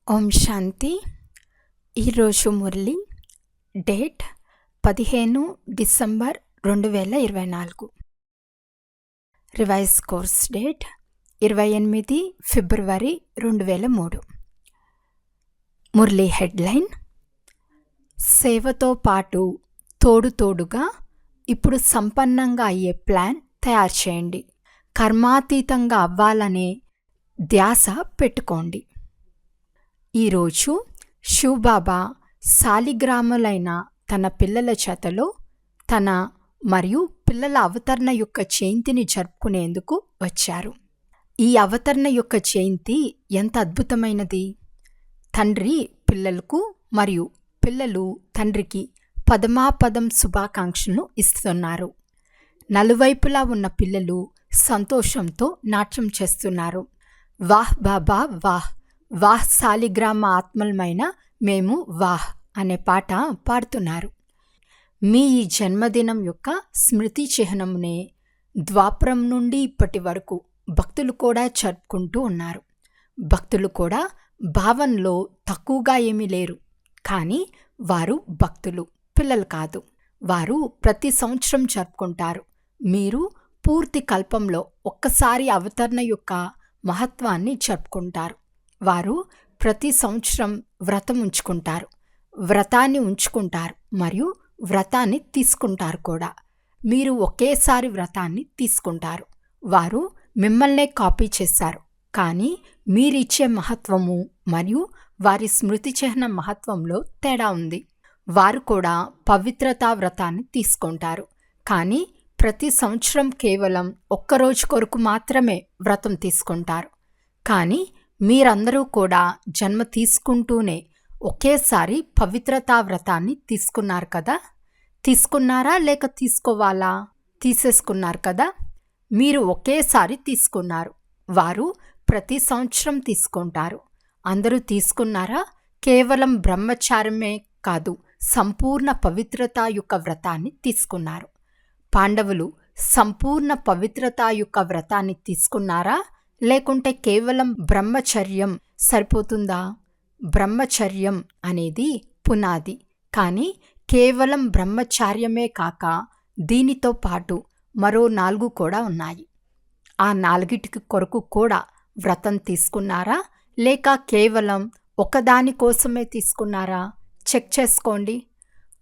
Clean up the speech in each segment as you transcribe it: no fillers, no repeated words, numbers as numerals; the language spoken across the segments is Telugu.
ఓం శాంతి. ఈరోజు Murali date 15 December 2024. Revise course date 28 ఫిబ్రవరి 2003. మురళి హెడ్లైన్: సేవతో పాటు తోడుగా ఇప్పుడు సంపన్నంగా అయ్యే ప్లాన్ తయారు చేయండి. కర్మాతీతంగా అవ్వాలనే ధ్యాస పెట్టుకోండి. ఈరోజు శివబాబా శాలిగ్రాములైన తన పిల్లల చేతలో తన మరియు పిల్లల అవతరణ యొక్క జయంతిని జరుపుకునేందుకు వచ్చారు. ఈ అవతరణ యొక్క జయంతి ఎంత అద్భుతమైనది! తండ్రి పిల్లలకు మరియు పిల్లలు తండ్రికి పదమాపదం శుభాకాంక్షలను ఇస్తున్నారు. నలువైపులా ఉన్న పిల్లలు సంతోషంతో నాట్యం చేస్తున్నారు. వాహ్ బాబా వాహ్, వాహ్ శాలిగ్రామ ఆత్మలమైన మేము వాహ్ అనే పాట పాడుతున్నారు. మీ ఈ జన్మదినం యొక్క స్మృతి చిహ్నమునే ద్వాపరం నుండి ఇప్పటి వరకు భక్తులు కూడా జరుపుకుంటూ ఉన్నారు. భక్తులు కూడా భావనలో తక్కువగా ఏమీ లేరు, కానీ వారు భక్తులు, పిల్లలు కాదు. వారు ప్రతి సంవత్సరం జరుపుకుంటారు. మీరు పూర్తి కల్పంలో ఒక్కసారి అవతరణ యొక్క మహత్వాన్ని జరుపుకుంటారు. వారు ప్రతి సంవత్సరం వ్రతం ఉంచుకుంటారు, వ్రతాన్ని ఉంచుకుంటారు మరియు వ్రతాన్ని తీసుకుంటారు కూడా. మీరు ఒకేసారి వ్రతాన్ని తీసుకుంటారు. వారు మిమ్మల్నే కాపీ చేశారు, కానీ మీరిచ్చే మహత్వము మరియు వారి స్మృతి చిహ్న మహత్వంలో తేడా ఉంది. వారు కూడా పవిత్రతా వ్రతాన్ని తీసుకుంటారు, కానీ ప్రతి సంవత్సరం కేవలం ఒక్కరోజు కొరకు మాత్రమే వ్రతం తీసుకుంటారు. కానీ మీరందరూ కూడా జన్మ తీసుకుంటూనే ఒకేసారి పవిత్రతా వ్రతాన్ని తీసుకున్నారు కదా. తీసుకున్నారా లేక తీసుకోవాలా? తీసేసుకున్నారు కదా. మీరు ఒకేసారి తీసుకున్నారు. వారు ప్రతి సంవత్సరం తీసుకుంటారు. అందరూ తీసుకున్నారా? కేవలం బ్రహ్మచారమే కాదు, సంపూర్ణ పవిత్రతా యొక్క వ్రతాన్ని తీసుకున్నారు. పాండవులు సంపూర్ణ పవిత్రతా యొక్క వ్రతాన్ని తీసుకున్నారా లేకుంటే కేవలం బ్రహ్మచర్యం సరిపోతుందా? బ్రహ్మచర్యం అనేది పునాది, కానీ కేవలం బ్రహ్మచార్యమే కాక దీనితో పాటు మరో 4 కూడా ఉన్నాయి. ఆ 4టికి కొరకు కూడా వ్రతం తీసుకున్నారా లేక కేవలం ఒకదాని కోసమే తీసుకున్నారా? చెక్ చేసుకోండి.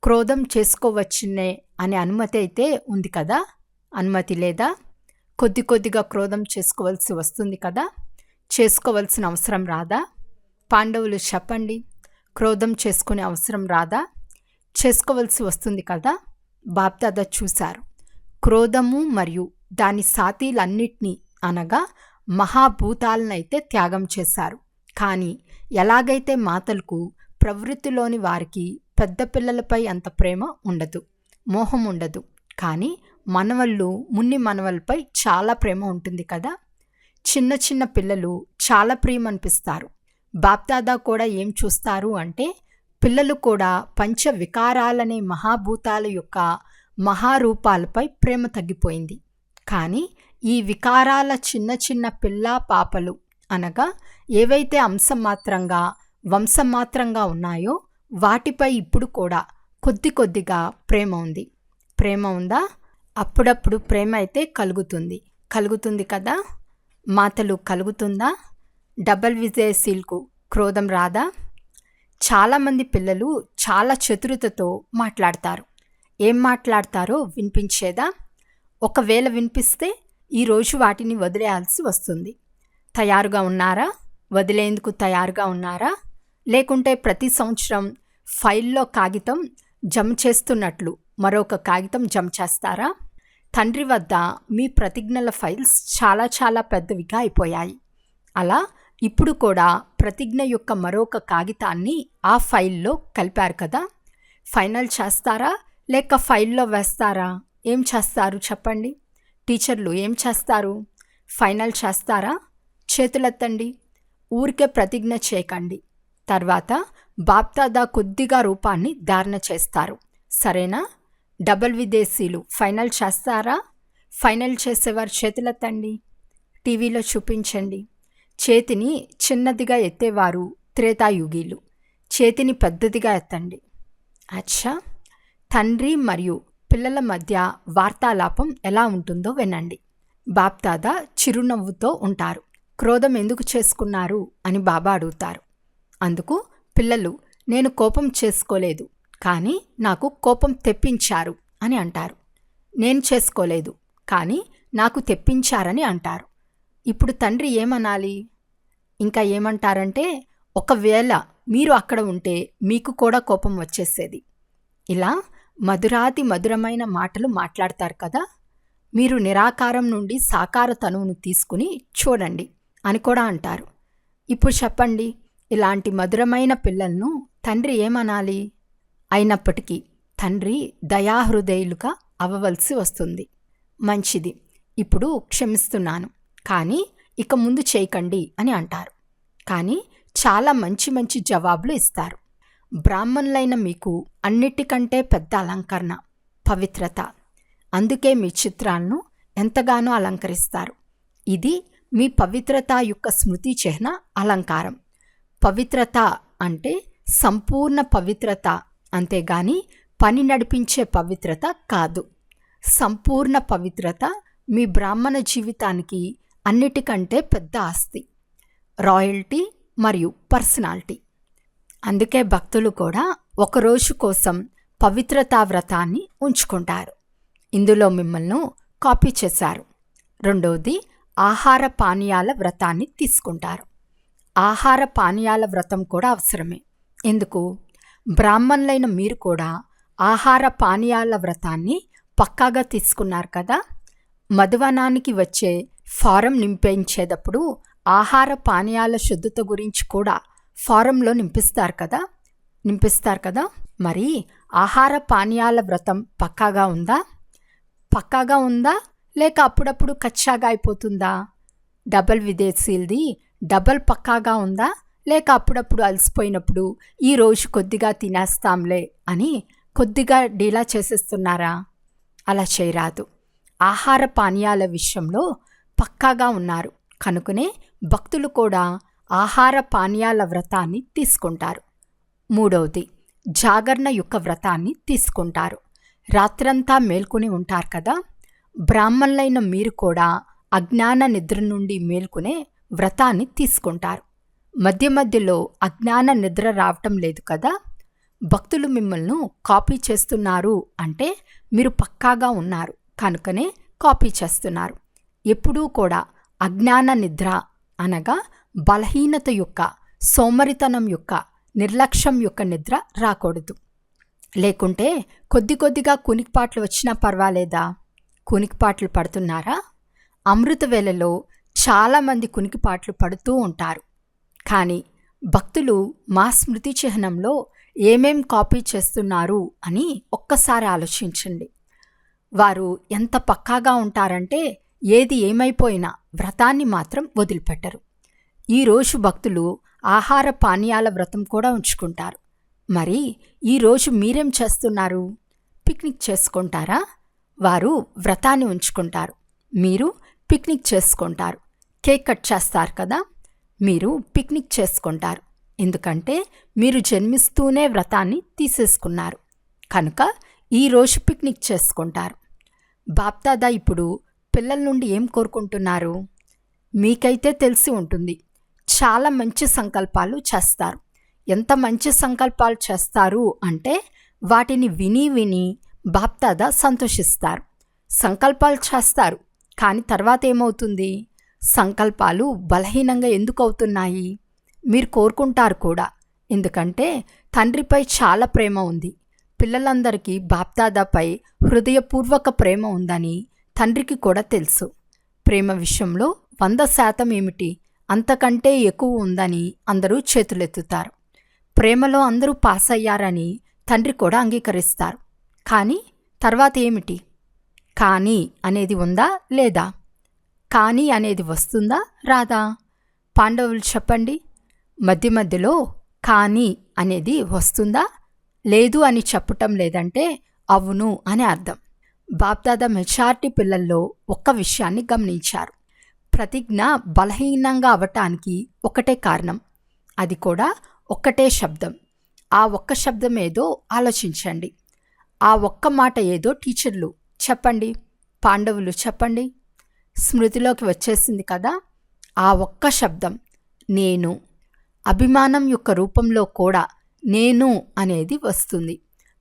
క్రోధం చేసుకోవచ్చునే అనే అనుమతి అయితే ఉంది కదా. అనుమతి లేదా? కొద్దిగా క్రోధం చేసుకోవాల్సి వస్తుంది కదా. చేసుకోవాల్సిన అవసరం రాదా? పాండవులు చెప్పండి, క్రోధం చేసుకునే అవసరం రాదా? చేసుకోవాల్సి వస్తుంది కదా. బాప్దాదా చూశారు. క్రోధము మరియు దాని సాతీలన్నిటినీ అనగా మహాభూతాలనైతే త్యాగం చేశారు. కానీ ఎలాగైతే మాతలకు ప్రవృత్తిలోని వారికి పెద్ద పిల్లలపై అంత ప్రేమ ఉండదు, మోహం ఉండదు, కానీ మనవళ్ళు మున్ని మనవలపై చాలా ప్రేమ ఉంటుంది కదా. చిన్న పిల్లలు చాలా ప్రేమ అనిపిస్తారు. బాప్దాదా కూడా ఏం చూస్తారు అంటే పిల్లలు కూడా పంచ వికారాలనే మహాభూతాల యొక్క మహారూపాలపై ప్రేమ తగ్గిపోయింది. కానీ ఈ వికారాల చిన్న పిల్ల పాపలు అనగా ఏవైతే అంశమాత్రంగా వంశమాత్రంగా ఉన్నాయో వాటిపై ఇప్పుడు కూడా కొద్దిగా ప్రేమ ఉంది. ప్రేమ ఉందా? అప్పుడప్పుడు ప్రేమ అయితే కలుగుతుంది కదా. మాతలు కలుగుతుందా? డబల్ విజయశీల్కు క్రోధం రాదా? చాలామంది పిల్లలు చాలా చతురతతో మాట్లాడతారు. ఏం మాట్లాడతారో వినిపించేదా? ఒకవేళ వినిపిస్తే ఈరోజు వాటిని వదిలేయాల్సి వస్తుంది. తయారుగా ఉన్నారా? వదిలేందుకు తయారుగా ఉన్నారా? లేకుంటే ప్రతి సంవత్సరం ఫైల్లో కాగితం జమ చేస్తున్నట్లు మరొక కాగితం జమ చేస్తారా? తండ్రి వద్ద మీ ప్రతిజ్ఞల ఫైల్స్ చాలా పెద్దవిగా అయిపోయాయి. అలా ఇప్పుడు కూడా ప్రతిజ్ఞ యొక్క మరొక కాగితాన్ని ఆ ఫైల్లో కలిపారు కదా. ఫైనల్ చేస్తారా లేక ఫైల్లో వేస్తారా? ఏం చేస్తారు చెప్పండి. టీచర్లు ఏం చేస్తారు? ఫైనల్ చేస్తారా? చేతులెత్తండి. ఊరికే ప్రతిజ్ఞ చేయకండి. తర్వాత బాప్దాదా కొద్దిగా రూపాన్ని ధారణ చేస్తారు, సరేనా? డబల్ విదేశీలు ఫైనల్ చేస్తారా? ఫైనల్ చేసేవారు చేతులెత్తండి. టీవీలో చూపించండి. చేతిని చిన్నదిగా ఎత్తేవారు త్రేతాయుగీలు. చేతిని పెద్దదిగా ఎత్తండి. అచ్చా, తండ్రి మరియు పిల్లల మధ్య వార్తాలాపం ఎలా ఉంటుందో వినండి. బాప్దాదా చిరునవ్వుతో ఉంటారు. క్రోధం ఎందుకు చేసుకున్నారు అని బాబా అడుగుతారు. అందుకు పిల్లలు, నేను కోపం చేసుకోలేదు, కానీ నాకు కోపం తెప్పించారు అని అంటారు. నేను చేసుకోలేదు, కానీ నాకు తెప్పించారని అంటారు. ఇప్పుడు తండ్రి ఏమనాలి? ఇంకా ఏమంటారంటే, ఒకవేళ మీరు అక్కడ ఉంటే మీకు కూడా కోపం వచ్చేసేది. ఇలా మధురాతి మధురమైన మాటలు మాట్లాడతారు కదా. మీరు నిరాకారం నుండి సాకార తనువును తీసుకుని చూడండి అని కూడా అంటారు. ఇప్పుడు చెప్పండి, ఇలాంటి మధురమైన పిల్లలను తండ్రి ఏమనాలి? అయినప్పటికీ తండ్రి దయాహృదయులుగా అవ్వవలసి వస్తుంది. మంచిది, ఇప్పుడు క్షమిస్తున్నాను, కానీ ఇక ముందు చేయకండి అని అంటారు. కానీ చాలా మంచి మంచి జవాబులు ఇస్తారు. బ్రాహ్మణులైన మీకు అన్నిటికంటే పెద్ద అలంకరణ పవిత్రత. అందుకే మీ చిత్రాలను ఎంతగానో అలంకరిస్తారు. ఇది మీ పవిత్రత యొక్క స్మృతి చిహ్న అలంకారం. పవిత్రత అంటే సంపూర్ణ పవిత్రత, అంతేగాని పని నడిపించే పవిత్రత కాదు. సంపూర్ణ పవిత్రత మీ బ్రాహ్మణ జీవితానికి అన్నిటికంటే పెద్ద ఆస్తి, రాయల్టీ మరియు పర్సనాలిటీ. అందుకే భక్తులు కూడా ఒకరోజు కోసం పవిత్రతా వ్రతాన్ని ఉంచుకుంటారు. ఇందులో మిమ్మల్ని కాపీ చేశారు. రెండవది, ఆహార పానీయాల వ్రతాన్ని తీసుకుంటారు. ఆహార పానీయాల వ్రతం కూడా అవసరమే. ఎందుకు? బ్రాహ్మణులైన మీరు కూడా ఆహార పానీయాల వ్రతాన్ని పక్కాగా తీసుకున్నారు కదా. మధువనానికి వచ్చే ఫారం నింపించేటప్పుడు ఆహార పానీయాల శుద్ధత గురించి కూడా ఫారంలో నింపిస్తారు కదా. మరి ఆహార పానీయాల వ్రతం పక్కాగా ఉందా లేక అప్పుడప్పుడు కచ్చాగా అయిపోతుందా? డబల్ విదేశీల్ది డబల్ పక్కాగా ఉందా లేక అప్పుడప్పుడు అలసిపోయినప్పుడు ఈరోజు కొద్దిగా తినేస్తాంలే అని కొద్దిగా డీలా చేసేస్తున్నారా? అలా చేయరాదు. ఆహార పానీయాల విషయంలో పక్కాగా ఉన్నారు కనుకనే భక్తులు కూడా ఆహార పానీయాల వ్రతాన్ని తీసుకుంటారు. మూడవది, జాగరణ యొక్క వ్రతాన్ని తీసుకుంటారు. రాత్రంతా మేల్కొని ఉంటారు కదా. బ్రాహ్మణులైన మీరు కూడా అజ్ఞాన నిద్ర నుండి మేల్కొనే వ్రతాన్ని తీసుకుంటారు. మధ్య మధ్యలో అజ్ఞాన నిద్ర రావటం లేదు కదా. భక్తులు మిమ్మల్ని కాపీ చేస్తున్నారు అంటే మీరు పక్కాగా ఉన్నారు కనుకనే కాపీ చేస్తున్నారు. ఎప్పుడూ కూడా అజ్ఞాన నిద్ర అనగా బలహీనత యొక్క, సోమరితనం యొక్క, నిర్లక్ష్యం యొక్క నిద్ర రాకూడదు. లేకుంటే కొద్దిగా కునికిపాట్లు వచ్చినా పర్వాలేదా? కునికిపాట్లు పడుతున్నారా? అమృత వేళలో చాలామంది కునికిపాట్లు పడుతూ ఉంటారు. కానీ భక్తులు మా స్మృతి చిహ్నంలో ఏమేం కాపీ చేస్తున్నారు అని ఒక్కసారి ఆలోచించండి. వారు ఎంత పక్కాగా ఉంటారంటే ఏది ఏమైపోయినా వ్రతాన్ని మాత్రం వదిలిపెట్టరు. ఈరోజు భక్తులు ఆహార పానీయాల వ్రతం కూడా ఉంచుకుంటారు. మరి ఈరోజు మీరేం చేస్తున్నారు? పిక్నిక్ చేసుకుంటారా? వారు వ్రతాన్ని ఉంచుకుంటారు, మీరు పిక్నిక్ చేసుకుంటారు. కేక్ కట్ చేస్తారు కదా, మీరు పిక్నిక్ చేసుకుంటారు. ఎందుకంటే మీరు జన్మిస్తూనే వ్రతాన్ని తీసేసుకున్నారు కనుక ఈరోజు పిక్నిక్ చేసుకుంటారు. బాప్దాదా ఇప్పుడు పిల్లల నుండి ఏం కోరుకుంటున్నారు? మీకైతే తెలిసి ఉంటుంది, చాలా మంచి సంకల్పాలు చేస్తారు. ఎంత మంచి సంకల్పాలు చేస్తారు అంటే వాటిని విని బాప్దాదా సంతోషిస్తారు. సంకల్పాలు చేస్తారు, కానీ తర్వాత ఏమవుతుంది? సంకల్పాలు బలహీనంగా ఎందుకు అవుతున్నాయి? మీరు కోరుకుంటారు కూడా, ఎందుకంటే తండ్రిపై చాలా ప్రేమ ఉంది. పిల్లలందరికీ బాప్దాదాపై హృదయపూర్వక ప్రేమ ఉందని తండ్రికి కూడా తెలుసు. ప్రేమ విషయంలో 100% ఏమిటి, అంతకంటే ఎక్కువ ఉందని అందరూ చేతులెత్తుతారు. ప్రేమలో అందరూ పాస్ అయ్యారని తండ్రి కూడా అంగీకరిస్తారు. కానీ తర్వాత ఏమిటి? కానీ అనేది ఉందా లేదా? కానీ అనేది వస్తుందా రాదా? పాండవులు చెప్పండి. మధ్య మధ్యలో కానీ అనేది వస్తుందా? లేదు అని చెప్పటం లేదంటే అవును అని అర్థం. బాప్దాదా మెజారిటీ పిల్లల్లో ఒక్క విషయాన్ని గమనించారు. ప్రతిజ్ఞ బలహీనంగా అవటానికి ఒకటే కారణం, అది కూడా ఒక్కటే శబ్దం. ఆ ఒక్క శబ్దం ఏదో ఆలోచించండి. ఆ ఒక్క మాట ఏదో టీచర్లు చెప్పండి, పాండవులు చెప్పండి. స్మృతిలోకి వచ్చేసింది కదా. ఆ ఒక్క శబ్దం నేను. అభిమానం యొక్క రూపంలో కూడా నేను అనేది వస్తుంది.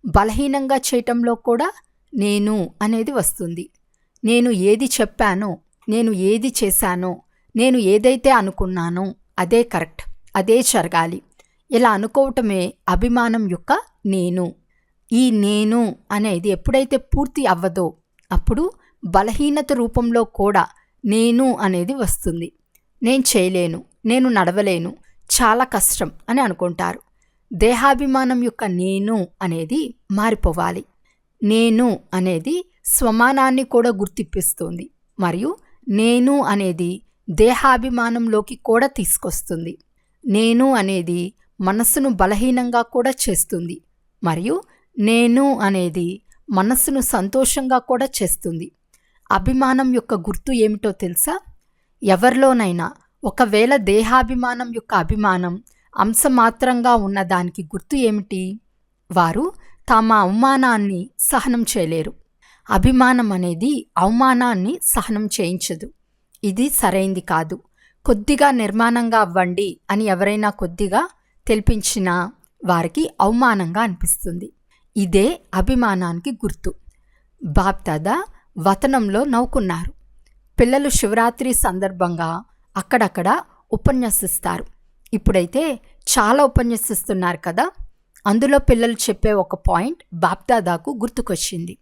బలహీనంగా చేయటంలో కూడా నేను అనేది వస్తుంది. నేను ఏది చెప్పానో, నేను ఏది చేశానో, నేను ఏదైతే అనుకున్నానో అదే కరెక్ట్, అదే జరగాలి, ఇలా అనుకోవటమే అభిమానం యొక్క నేను. ఈ నేను అనేది ఎప్పుడైతే పూర్తి అవ్వదో అప్పుడు బలహీనత రూపంలో కూడా నేను అనేది వస్తుంది. నేను చేయలేను, నేను నడవలేను, చాలా కష్టం అని అనుకుంటారు. దేహాభిమానం యొక్క నేను అనేది మారిపోవాలి. నేను అనేది స్వమానాన్ని కూడా గుర్తిప్పిస్తుంది మరియు నేను అనేది దేహాభిమానంలోకి కూడా తీసుకొస్తుంది. నేను అనేది మనస్సును బలహీనంగా కూడా చేస్తుంది మరియు నేను అనేది మనస్సును సంతోషంగా కూడా చేస్తుంది. అభిమానం యొక్క గుర్తు ఏమిటో తెలుసా? ఎవరిలోనైనా ఒకవేళ దేహాభిమానం యొక్క అభిమానం అంశమాత్రంగా ఉన్నదానికి గుర్తు ఏమిటి? వారు తమ అవమానాన్ని సహనం చేయలేరు. అభిమానం అనేది అవమానాన్ని సహనం చేయించదు. ఇది సరైంది కాదు. కొద్దిగా నిర్మాణంగా అవ్వండి అని ఎవరైనా కొద్దిగా తెలిపించినా వారికి అవమానంగా అనిపిస్తుంది. ఇదే అభిమానానికి గుర్తు. బాప్దాదా వతనంలో నవ్వుకున్నారు. పిల్లలు శివరాత్రి సందర్భంగా అక్కడక్కడ ఉపన్యసిస్తారు. ఇప్పుడైతే చాలా ఉపన్యసిస్తున్నారు కదా. అందులో పిల్లలు చెప్పే ఒక పాయింట్ బాప్దాదాకు గుర్తుకొచ్చింది.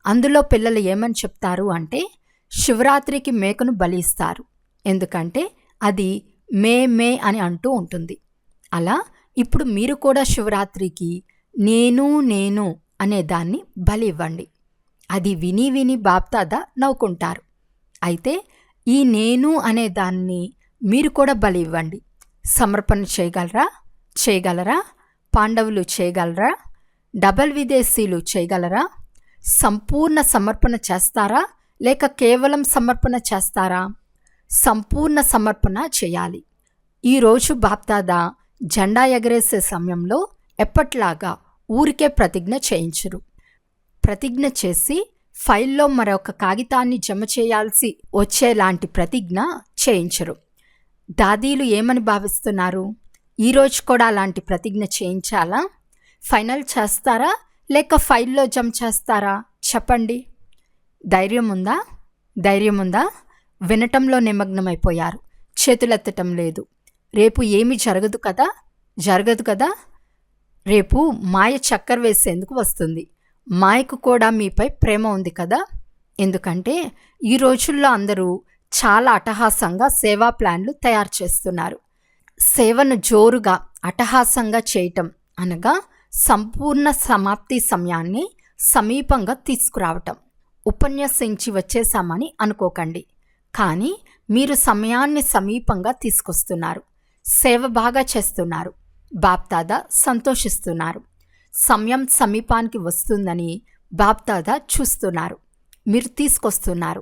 అందులో పిల్లలు ఏమని చెప్తారు అంటే, శివరాత్రికి మేకను బలిస్తారు, ఎందుకంటే అది మే అని అంటూ ఉంటుంది. అలా ఇప్పుడు మీరు కూడా శివరాత్రికి నేను నేను అనే దాన్ని బలి ఇవ్వండి. అది విని విని బాప్దాదా నవ్వుకుంటారు. అయితే ఈ నేను అనే దాన్ని మీరు కూడా బలి ఇవ్వండి. సమర్పణ చేయగలరా? పాండవులు చేయగలరా? డబల్ విదేశీలు చేయగలరా? సంపూర్ణ సమర్పణ చేస్తారా లేక కేవలం సమర్పణ చేస్తారా? సంపూర్ణ సమర్పణ చేయాలి. ఈరోజు బాప్దాదా జెండా ఎగరేసే సమయంలో ఎప్పట్లాగా ఊరికే ప్రతిజ్ఞ చేయించరు. ప్రతిజ్ఞ చేసి ఫైల్లో మరొక కాగితాన్ని జమ చేయాల్సి వచ్చేలాంటి ప్రతిజ్ఞ చేయించరు. దాదీలు ఏమని భావిస్తున్నారు? ఈరోజు కూడా అలాంటి ప్రతిజ్ఞ చేయించాలా? ఫైనల్ చేస్తారా లేక ఫైల్లో జమ చేస్తారా? చెప్పండి. ధైర్యం ఉందా? వినటంలో నిమగ్నమైపోయారు. చేతులెత్తటం లేదు. రేపు ఏమీ జరగదు కదా. రేపు మాయ చక్కర వేసేందుకు వస్తుంది. మాయకు కూడా మీపై ప్రేమ ఉంది కదా. ఎందుకంటే ఈ రోజుల్లో అందరూ చాలా అట్టహాసంగా సేవా ప్లాన్లు తయారు చేస్తున్నారు. సేవను జోరుగా అట్టహాసంగా చేయటం అనగా సంపూర్ణ సమాప్తి సమయాన్ని సమీపంగా తీసుకురావటం. ఉపన్యసించి వచ్చేసామని అనుకోకండి, కానీ మీరు సమయాన్ని సమీపంగా తీసుకొస్తున్నారు. సేవ బాగా చేస్తున్నారు. బాప్దాదా సంతోషిస్తున్నారు. సమయం సమీపానికి వస్తుందని బాప్దాదా చూస్తున్నారు. మీరు తీసుకొస్తున్నారు.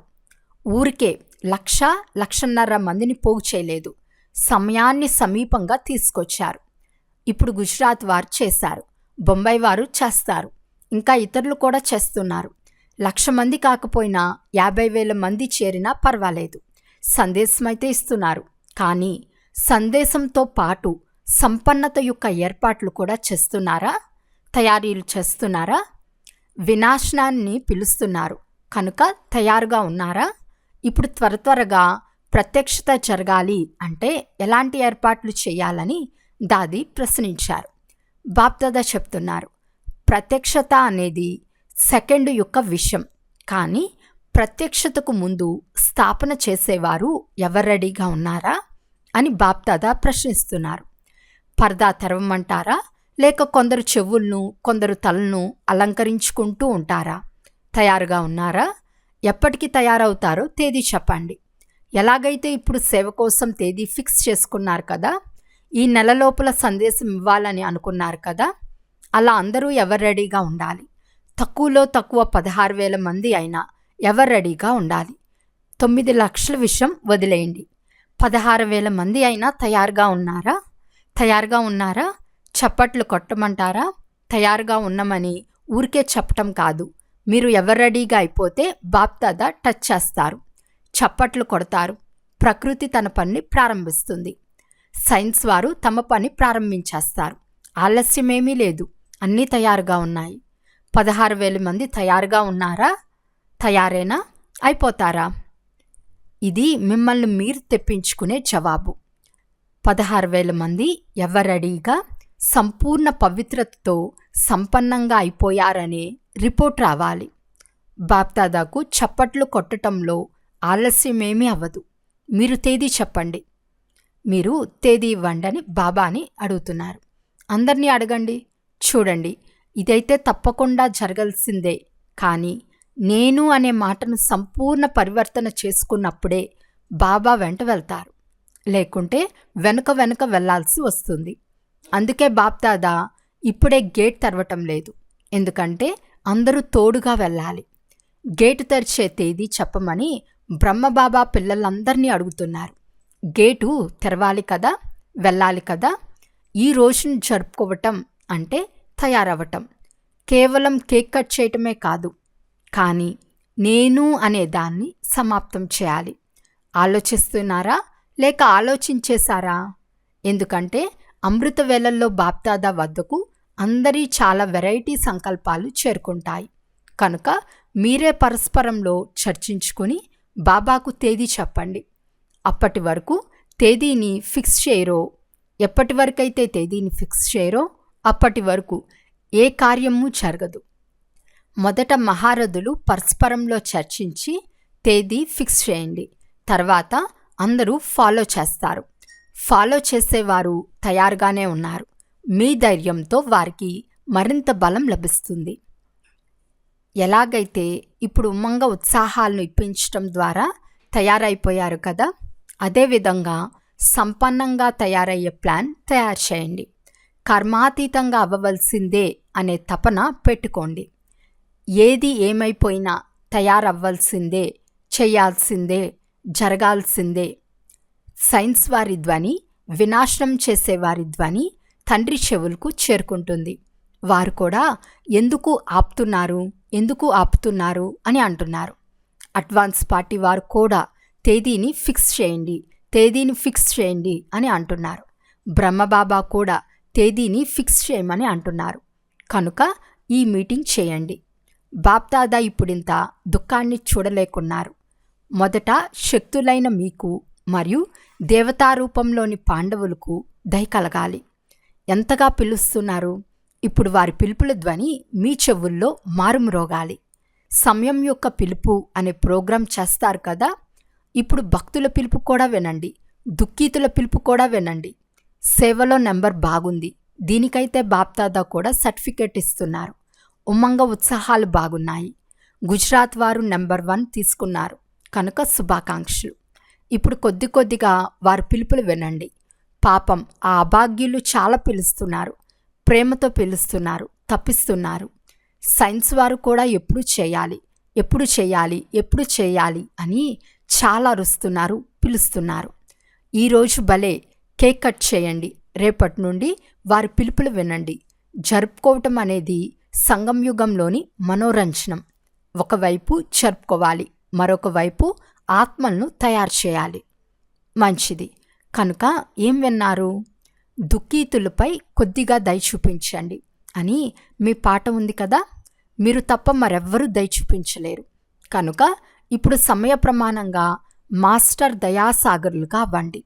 ఊరికే 1,00,000 మందిని పోగు చేయలేదు. సమయాన్ని సమీపంగా తీసుకొచ్చారు. ఇప్పుడు గుజరాత్ వారు చేశారు, బొంబాయి వారు చేస్తారు, ఇంకా ఇతరులు కూడా చేస్తున్నారు. 1,00,000 మంది కాకపోయినా 50,000 మంది చేరినా పర్వాలేదు. సందేశం అయితే ఇస్తున్నారు, కానీ సందేశంతో పాటు సంపన్నత యొక్క ఏర్పాట్లు కూడా చేస్తున్నారా? తయారీలు చేస్తున్నారా? వినాశనాన్ని పిలుస్తున్నారు కనుక తయారుగా ఉన్నారా? ఇప్పుడు త్వరగా ప్రత్యక్షత జరగాలి అంటే ఎలాంటి ఏర్పాట్లు చేయాలని దాది ప్రశ్నించారు. బాప్దాదా చెప్తున్నారు, ప్రత్యక్షత అనేది సెకండ్ యొక్క విషయం, కానీ ప్రత్యక్షతకు ముందు స్థాపన చేసేవారు ఎవరు రెడీగా ఉన్నారా అని బాప్దాదా ప్రశ్నిస్తున్నారు. పరదా తెరవమంటారా లేక కొందరు చెవులను కొందరు తలను అలంకరించుకుంటూ ఉంటారా? తయారుగా ఉన్నారా? ఎప్పటికి తయారవుతారో తేదీ చెప్పండి. ఎలాగైతే ఇప్పుడు సేవ కోసం తేదీ ఫిక్స్ చేసుకున్నారు కదా, ఈ నెల లోపల సందేశం ఇవ్వాలని అనుకున్నారు కదా, అలా అందరూ ఎవరు రెడీగా ఉండాలి? తక్కువలో తక్కువ 16,000 మంది అయినా ఎవరు రెడీగా ఉండాలి? 9 లక్షల విషయం వదిలేయండి. 16,000 మంది అయినా తయారుగా ఉన్నారా? తయారుగా ఉన్నారా? చప్పట్లు కొట్టమంటారా? తయారుగా ఉన్నామని ఊరికే చెప్పటం కాదు. మీరు ఎవరు రెడీగా అయిపోతే బాప్దాదా టచ్ చేస్తారు, చప్పట్లు కొడతారు. ప్రకృతి తన పనిని ప్రారంభిస్తుంది. సైన్స్ వారు తమ పని ప్రారంభించేస్తారు. ఆలస్యమేమీ లేదు, అన్నీ తయారుగా ఉన్నాయి. 16,000 మంది తయారుగా ఉన్నారా? తయారేనా? అయిపోతారా? ఇది మిమ్మల్ని మీరు తెప్పించుకునే జవాబు. 16,000 మంది ఎవరెడీగా సంపూర్ణ పవిత్రతతో సంపన్నంగా అయిపోయారనే రిపోర్ట్ రావాలి. బాప్దాదాకు చప్పట్లు కొట్టటంలో ఆలస్యమేమీ అవ్వదు. మీరు తేదీ చెప్పండి. మీరు తేదీ ఇవ్వండి అని బాబాని అడుగుతున్నారు. అందరినీ అడగండి. చూడండి, ఇదైతే తప్పకుండా జరగాల్సిందే. కానీ నేను అనే మాటను సంపూర్ణ పరివర్తన చేసుకున్నప్పుడే బాబా వెంట వెళ్తారు, లేకుంటే వెనుక వెనుక వెళ్లాల్సి వస్తుంది. అందుకే బాప్దాదా ఇప్పుడే గేట్ తెరవటం లేదు. ఎందుకంటే అందరూ తోడుగా వెళ్ళాలి. గేటు తెరిచే తేదీ చెప్పమని బ్రహ్మబాబా పిల్లలందరినీ అడుగుతున్నారు. గేటు తెరవాలి కదా, వెళ్ళాలి కదా. ఈ రోజును జరుపుకోవటం అంటే తయారవ్వటం. కేవలం కేక్ కట్ చేయటమే కాదు, కానీ నేను అనే దాన్ని సమాప్తం చేయాలి. ఆలోచిస్తున్నారా లేక ఆలోచించేశారా? ఎందుకంటే అమృత వేళల్లో బాప్దాదా వద్దకు అందరి చాలా వెరైటీ సంకల్పాలు చేరుకుంటాయి. కనుక మీరే పరస్పరంలో చర్చించుకుని బాబాకు తేదీ చెప్పండి. అప్పటి వరకు తేదీని ఫిక్స్ చేయరో, ఎప్పటి వరకైతే తేదీని ఫిక్స్ చేయరో అప్పటి వరకు ఏ కార్యము జరగదు. మొదట మహారథులు పరస్పరంలో చర్చించి తేదీ ఫిక్స్ చేయండి. తర్వాత అందరూ ఫాలో చేస్తారు. ఫాలో చేసేవారు తయారుగానే ఉన్నారు. మీ ధైర్యంతో వారికి మరింత బలం లభిస్తుంది. ఎలాగైతే ఇప్పుడు ఉమ్మంగ ఉత్సాహాలను ఇప్పించటం ద్వారా తయారైపోయారు కదా, అదేవిధంగా సంపన్నంగా తయారయ్యే ప్లాన్ తయారు చేయండి. కర్మాతీతంగా అవ్వవలసిందే అనే తపన పెట్టుకోండి. ఏది ఏమైపోయినా తయారవ్వాల్సిందే, చేయాల్సిందే, జరగాల్సిందే. సైన్స్ వారి ధ్వని, వినాశనం చేసేవారి ధ్వని తండ్రి చెవులకు చేరుకుంటుంది. వారు కూడా ఎందుకు ఆపుతున్నారు అని అంటున్నారు. అడ్వాన్స్ పార్టీ వారు కూడా తేదీని ఫిక్స్ చేయండి అని అంటున్నారు. బ్రహ్మబాబా కూడా తేదీని ఫిక్స్ చేయమని అంటున్నారు. కనుక ఈ మీటింగ్ చేయండి. బాప్దాదా ఇప్పుడింత దుఃఖాన్ని చూడలేకున్నారు. మొదట శక్తులైన మీకు మరియు దేవతారూపంలోని పాండవులకు దయ కలగాలి. ఎంతగా పిలుస్తున్నారు? ఇప్పుడు వారి పిలుపుల ధ్వని మీ చెవుల్లో మారుమ్రోగాలి. సమయం యొక్క పిలుపు అనే ప్రోగ్రాం చేస్తారు కదా, ఇప్పుడు భక్తుల పిలుపు కూడా వినండి, దుఃఖితుల పిలుపు కూడా వినండి. సేవలో నెంబర్ బాగుంది. దీనికైతే బాప్దాదా కూడా సర్టిఫికేట్ ఇస్తున్నారు. ఉమ్మంగ ఉత్సాహాలు బాగున్నాయి. గుజరాత్ వారు నెంబర్ 1 తీసుకున్నారు కనుక శుభాకాంక్షలు. ఇప్పుడు కొద్ది కొద్దిగా వారి పిలుపులు వినండి. పాపం ఆ అభాగ్యులు చాలా పిలుస్తున్నారు, ప్రేమతో పిలుస్తున్నారు, తప్పిస్తున్నారు. సైన్స్ వారు కూడా ఎప్పుడు చేయాలి అని చాలా అరుస్తున్నారు, పిలుస్తున్నారు. ఈరోజు భలే కేక్ కట్ చేయండి. రేపటి నుండి వారి పిలుపులు వినండి. జరుపుకోవటం అనేది సంగం యుగంలోని మనోరంజనం. ఒకవైపు జరుపుకోవాలి, మరొక వైపు ఆత్మలను తయారు చేయాలి. మంచిది. కనుక ఏం విన్నారు? దుఃఖితులపై కొద్దిగా దయ చూపించండి అని మీ పాట ఉంది కదా. మీరు తప్ప మరెవ్వరూ దయ చూపించలేరు. కనుక ఇప్పుడు సమయ ప్రమాణంగా మాస్టర్ దయాసాగరులుగా అవ్వండి.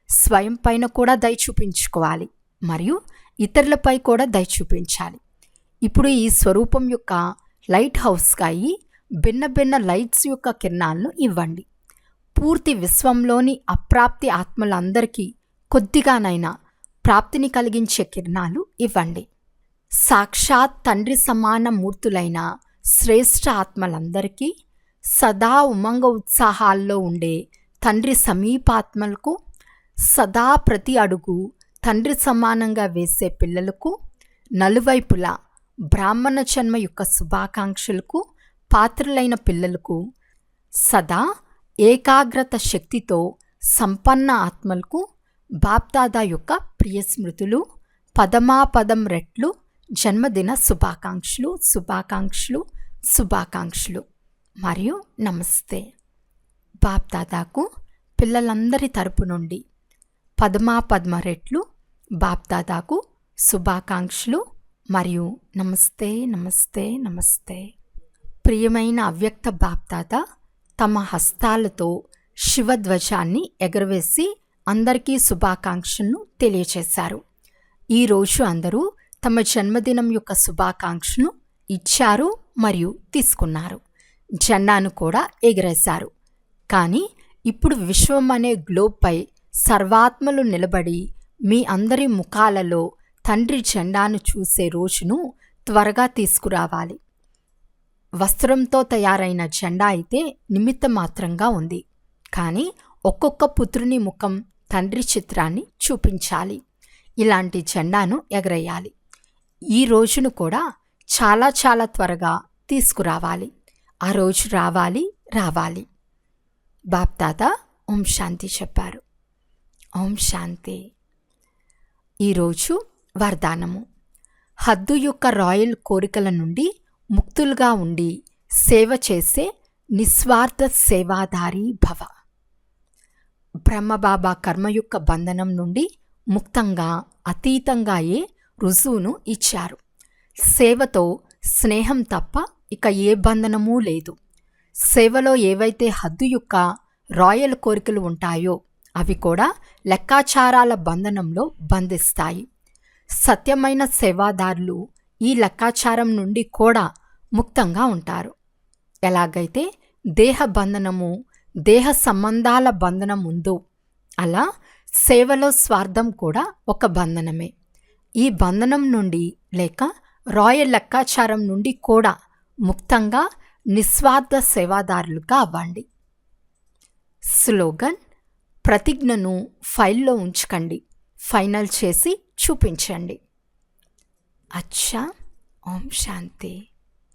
స్వయం పైన కూడా దయ చూపించుకోవాలి మరియు ఇతరులపై కూడా దయ చూపించాలి. ఇప్పుడు ఈ స్వరూపం యొక్క లైట్ హౌస్గా అయి భిన్న భిన్న లైట్స్ యొక్క కిరణాలను ఇవ్వండి. పూర్తి విశ్వంలోని అప్రాప్తి ఆత్మలందరికీ కొద్దిగానైనా ప్రాప్తిని కలిగించే కిరణాలు ఇవ్వండి. సాక్షాత్ తండ్రి సమాన మూర్తులైన శ్రేష్ఠ ఆత్మలందరికీ, సదా ఉమంగ ఉత్సాహాల్లో ఉండే తండ్రి సమీపాత్మలకు, సదా ప్రతి అడుగు తండ్రి సమానంగా వేసే పిల్లలకు, నలువైపులా బ్రాహ్మణ జన్మ యొక్క శుభాకాంక్షలకు పాత్రలైన పిల్లలకు, సదా ఏకాగ్రత శక్తితో సంపన్న ఆత్మలకు బాప్దాదా యొక్క ప్రియ స్మృతులు, పదమాపదం రెట్లు జన్మదిన శుభాకాంక్షలు శుభాకాంక్షలు శుభాకాంక్షలు మరియు నమస్తే. బాప్ దాదాకు పిల్లలందరి తరపు నుండి పదమాపద్మ రెట్లు బాప్ దాదాకు శుభాకాంక్షలు మరియు నమస్తే నమస్తే నమస్తే. ప్రియమైన అవ్యక్త బాప్ దాదా తమ హస్తాలతో శివధ్వజాన్ని ఎగరవేసి అందరికీ శుభాకాంక్షలను తెలియచేశారు. ఈరోజు అందరూ తమ జన్మదినం యొక్క శుభాకాంక్షను ఇచ్చారు మరియు తీసుకున్నారు. జెండాను కూడా ఎగరేశారు. కానీ ఇప్పుడు విశ్వం అనే గ్లోబ్పై సర్వాత్మలు నిలబడి మీ అందరి ముఖాలలో తండ్రి జెండాను చూసే రోజును త్వరగా తీసుకురావాలి. వస్త్రంతో తయారైన జెండా అయితే నిమిత్త మాత్రంగా ఉంది. కానీ ఒక్కొక్క పుత్రుని ముఖం తండ్రి చిత్రాన్ని చూపించాలి. ఇలాంటి జెండాను ఎగరేయాలి. ఈ రోజును కూడా చాలా చాలా త్వరగా తీసుకురావాలి. ఆ రోజు రావాలి రావాలి. బాప్ దాదా ఓం శాంతి చెప్పారు. ఓం శాంతి. ఈరోజు వరదానము. హద్దు యొక్క రాయల్ కోరికల నుండి ముక్తులుగా ఉండి సేవ చేసే నిస్వార్థ సేవాదారి భవ. బ్రహ్మబాబా కర్మ యొక్క బంధనం నుండి ముక్తంగా అతీతంగా రుజువును ఇచ్చారు. సేవతో స్నేహం తప్ప ఇక ఏ బంధనమూ లేదు. సేవలో ఏవైతే హద్దు యొక్క రాయల్ కోరికలు ఉంటాయో అవి కూడా లెక్కాచారాల బంధనంలో బంధిస్తాయి. సత్యమైన సేవాదారులు ఈ లెక్కాచారం నుండి కూడా ముక్తంగా ఉంటారు. ఎలాగైతే దేహ బంధనము, దేహ సంబంధాల బంధనం ఉందో అలా సేవలో స్వార్థం కూడా ఒక బంధనమే. ఈ బంధనం నుండి లేక రాయల్ లెక్కాచారం నుండి కూడా ముక్తంగా నిస్వార్థ సేవాదారులుగా అవ్వండి. స్లోగన్: ప్రతిజ్ఞను ఫైల్లో ఉంచకండి, ఫైనల్ చేసి చూపించండి. అచ్చా. ఓం శాంతి.